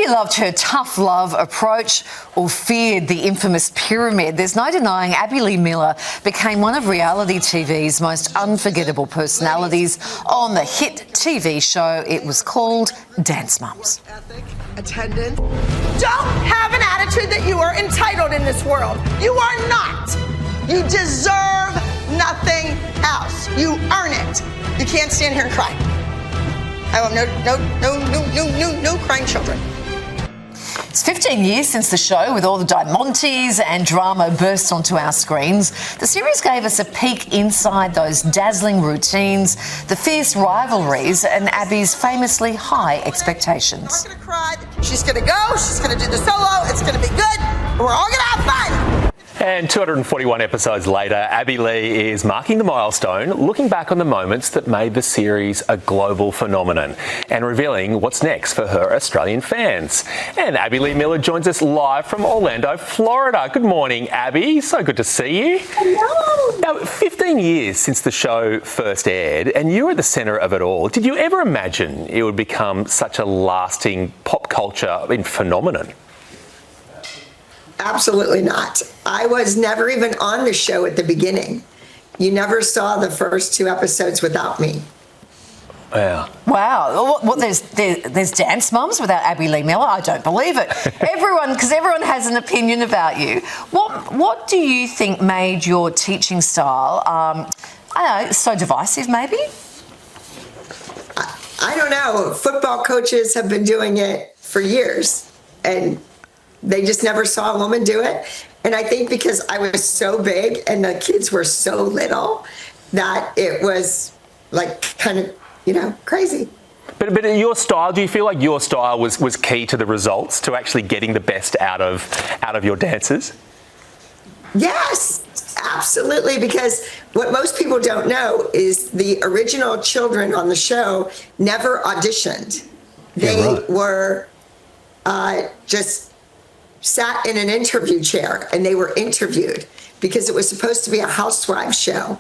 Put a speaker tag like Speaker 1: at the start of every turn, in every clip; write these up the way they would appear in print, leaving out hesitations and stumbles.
Speaker 1: Abby loved her tough love approach or feared the infamous pyramid. There's no denying Abby Lee Miller became one of reality TV's most unforgettable personalities on the hit TV show. It was called Dance Mums.
Speaker 2: Attendance. Don't have an attitude that you are entitled in this world. You are not. You deserve nothing else. You earn it. You can't stand here and cry. I want no crying children.
Speaker 1: It's 15 years since the show, with all the Diamontes and drama burst onto our screens. The series gave us a peek inside those dazzling routines, the fierce rivalries, and Abby's famously high expectations.
Speaker 2: I'm not gonna cry. She's gonna go. She's gonna do the solo. It's gonna be good. We're all gonna have fun.
Speaker 3: And 241 episodes later, Abby Lee is marking the milestone, looking back on the moments that made the series a global phenomenon and revealing what's next for her Australian fans. And Abby Lee Miller joins us live from Orlando, Florida. Good morning, Abby. So good to see you.
Speaker 4: Hello.
Speaker 3: Now, 15 years since the show first aired, and you were at the centre of it all. Did you ever imagine it would become such a lasting pop culture phenomenon?
Speaker 4: Absolutely not. I was never even on the show at the beginning. You never saw the first 2 episodes without me.
Speaker 3: Wow.
Speaker 1: Wow. What, there's Dance Mums without Abby Lee Miller? I don't believe it. Everyone has an opinion about you. What do you think made your teaching style, I don't know, so divisive maybe?
Speaker 4: I don't know. Football coaches have been doing it for years, and they just never saw a woman do it. And I think because I was so big and the kids were so little that it was like kind of, crazy.
Speaker 3: But your style, do you feel like your style was key to the results, to actually getting the best out of your dancers?
Speaker 4: Yes, absolutely. Because what most people don't know is the original children on the show never auditioned. They were just sat in an interview chair and they were interviewed because it was supposed to be a housewife show.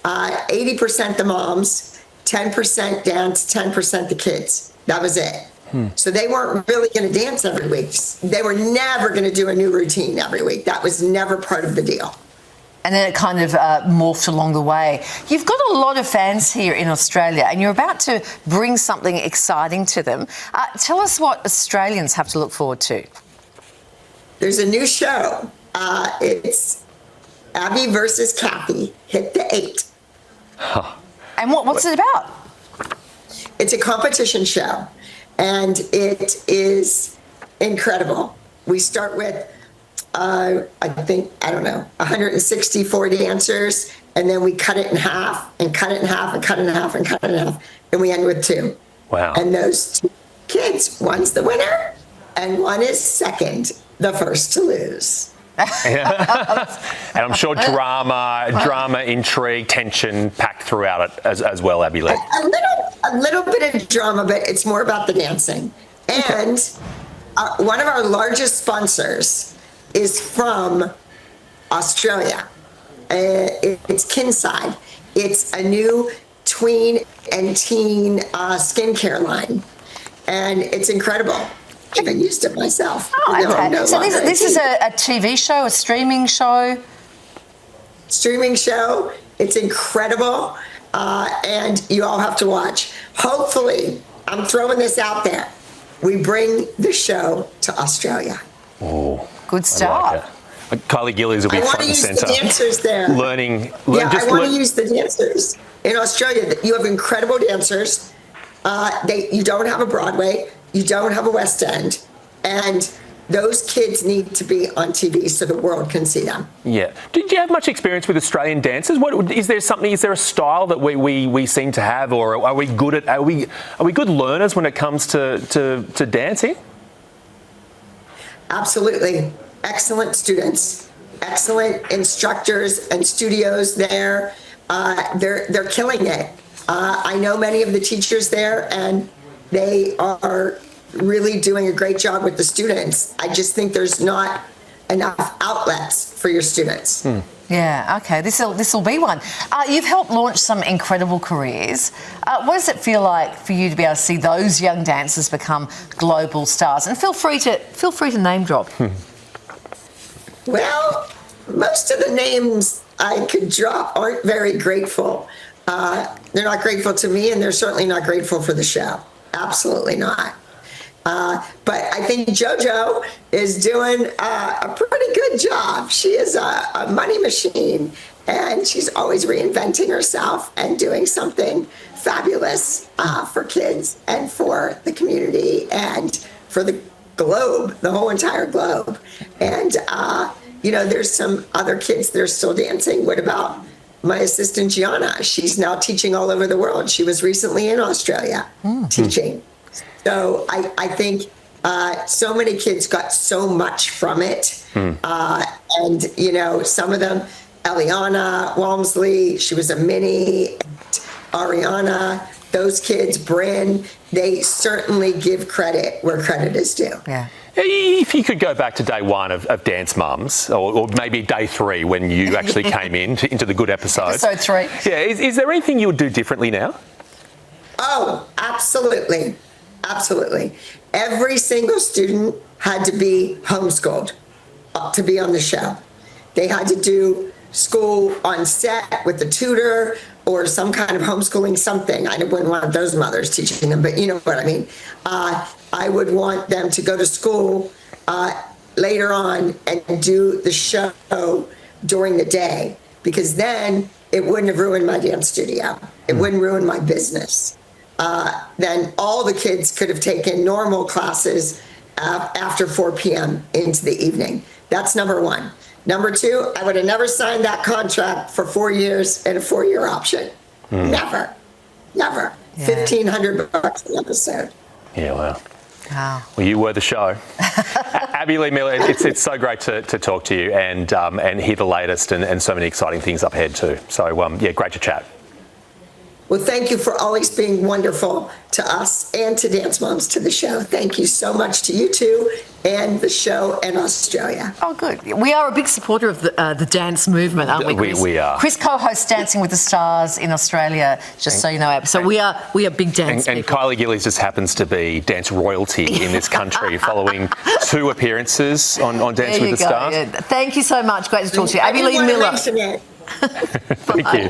Speaker 4: 80% the moms, 10% dance, 10% the kids. That was it. So they weren't really going to dance every week. They were never going to do a new routine every week. That was never part of the deal.
Speaker 1: And then it kind of morphed along the way. You've got a lot of fans here in Australia and you're about to bring something exciting to them. Tell us what Australians have to look forward to.
Speaker 4: There's a new show. It's Abby versus Cathy, Hit the 8.
Speaker 3: Huh.
Speaker 1: And what's it about?
Speaker 4: It's a competition show, and it is incredible. We start with, 164 dancers, and then we cut it in half, and cut it in half, and cut it in half, and cut it in half, and we end with 2.
Speaker 3: Wow.
Speaker 4: And those 2 kids, one's the winner, and one is second, the first to lose.
Speaker 3: And I'm sure drama, intrigue, tension packed throughout it as well, Abby Lee.
Speaker 4: A little bit of drama, but it's more about the dancing. And one of our largest sponsors is from Australia. It's Kinside. It's a new tween and teen skincare line, and it's incredible. I haven't used it myself.
Speaker 1: Oh, okay. So this is a TV show, a streaming show?
Speaker 4: Streaming show. It's incredible, and you all have to watch. Hopefully, I'm throwing this out there, we bring the show to Australia.
Speaker 3: Oh,
Speaker 1: good stuff.
Speaker 3: Like Kylie Gillies will be front and centre.
Speaker 4: I want to use the dancers there. I want to use the dancers. In Australia, you have incredible dancers. You don't have a Broadway. You don't have a West End, and those kids need to be on TV so the world can see them. Yeah.
Speaker 3: Did you have much experience with Australian dancers? Is there a style that we seem to have, or are we good at? Are we good learners when it comes to dancing?
Speaker 4: Absolutely. Excellent students, excellent instructors and studios there. They're killing it. I know many of the teachers there, and they are really doing a great job with the students. I just think there's not enough outlets for your students.
Speaker 1: Yeah, okay, this will be one. You've helped launch some incredible careers. What does it feel like for you to be able to see those young dancers become global stars? And feel free to name drop.
Speaker 4: Well, most of the names I could drop aren't very grateful. They're not grateful to me, and they're certainly not grateful for the show. Absolutely not. But I think JoJo is doing a pretty good job. She is a money machine, and she's always reinventing herself and doing something fabulous for kids and for the community and for the globe, the whole entire globe. And, there's some other kids that are still dancing. What about my assistant, Gianna? She's now teaching all over the world. She was recently in Australia teaching. So I think so many kids got so much from it. And, some of them, Eliana Walmsley, she was a mini, Ariana, those kids, Bryn, they certainly give credit where credit is due.
Speaker 1: Yeah.
Speaker 3: If you could go back to day one of Dance Mums, or maybe day 3 when you actually came into the good episodes.
Speaker 1: Episode 3.
Speaker 3: Yeah, is there anything you would do differently now?
Speaker 4: Oh, absolutely. Absolutely. Every single student had to be homeschooled to be on the show. They had to do school on set with the tutor or some kind of homeschooling something. I wouldn't want those mothers teaching them, but you know what I mean. I would want them to go to school later on and do the show during the day, because then it wouldn't have ruined my dance studio. It wouldn't ruin my business. Then all the kids could have taken normal classes after 4 p.m. into the evening. That's number one. Number 2, I would have never signed that contract for 4 years and a 4-year option. Never. Yeah. $1,500 an episode.
Speaker 3: Yeah, wow.
Speaker 1: Wow.
Speaker 3: Well, you were the show. Abby Lee Miller, it's so great to talk to you and hear the latest and so many exciting things up ahead too. So, great to chat.
Speaker 4: Well, thank you for always being wonderful to us and to Dance Moms, to the show. Thank you so much to you two and the show and Australia.
Speaker 1: Oh, good. We are a big supporter of the dance movement, aren't we, Chris?
Speaker 3: We are.
Speaker 1: Chris co-hosts Dancing with the Stars in Australia, just so you know. So we are big dance people.
Speaker 3: And Kylie Gillies just happens to be dance royalty in this country, following 2 appearances on Dancing with the Stars.
Speaker 1: Yeah. Thank you so much. Great to talk to you. Abby Lee Miller.
Speaker 4: Thank
Speaker 3: you.